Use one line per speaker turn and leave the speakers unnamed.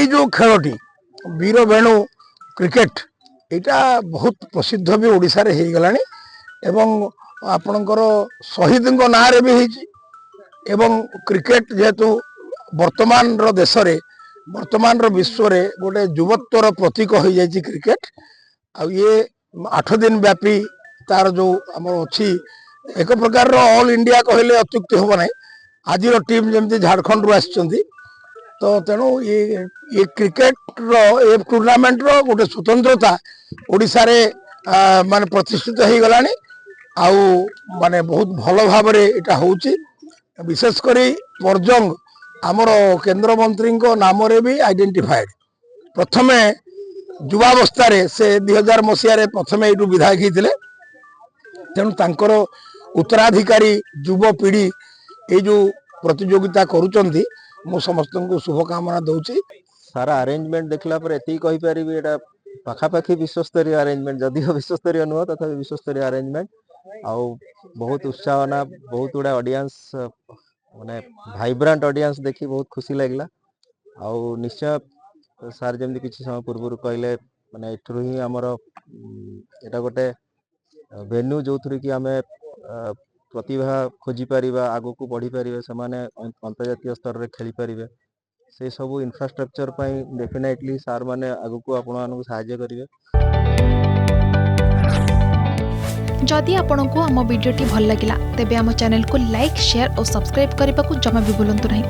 এই जो खेलटी वीर वेणु क्रिकेट एटा बहुत प्रसिद्ध भी ओडिशा रे हे गलानी एवं आपणकर शहीद ना रे भी होईची एवं क्रिकेट जेहेतु वर्तमान रो देश रे वर्तमान रो विश्व रे गोटे युवत्वर प्रतीक हो जाई क्रिकेट आ ये 8 दिन व्यापी तार जो आम अच्छी एक प्रकार रो ऑल इंडिया कहले अत्युक्ति होब ना आज टीम जमती झारखंड रू आछंती तो तेणु ये क्रिकेट रो ए टूर्नामेंट रो गोटे स्वतंत्रता ओडिशा रे माने प्रतिष्ठित हो गलानी आउ माने बहुत भल भाव एटा होउची विशेष करी परजंग आमर केंद्र मंत्री नाम रे भी आइडेंटिफाइड प्रथमे युवावस्था रे से 2000 मसीह प्रथम यू विधायक होते तेणु तांकर उत्तराधिकारी युव पीढ़ी ये जो प्रतियोगिता करुचंती मु समस्त को शुभकामना दूची
सारा अरेंजमेंट देखला पर एति कहि परिबी एटा पाखापाखि विश्वस्तरीय अरेंजमेंट जदिव विश्वस्तरीय नुह तथा विश्वस्तरीय अरेंजमेंट आउ बहुत उत्साहना बहुत गुड़ा ऑडियंस माने वाइब्रेंट ऑडियंस देखी बहुत खुशी लगला आउ निश्चय सार जमि किछि समय पूर्व कहले माने एठरु ही हमर एटा गोटे वेन्यू जो थ्रू कि आमे प्रतिभा खोजी पारिबा आगो को बढ़ी पारिबे समाने अंतर्जातीय स्तर रे खेली पारिबे से सब इंफ्रास्ट्रक्चर पई डेफिनेटली सार माने आगो को आपण मानक सहायता करिवे।
जदि आपंक आम भिडी भल लगा तेब आम चैनल को लाइक शेयर और सब्सक्राइब करने को जमा भी भूलु नहीं।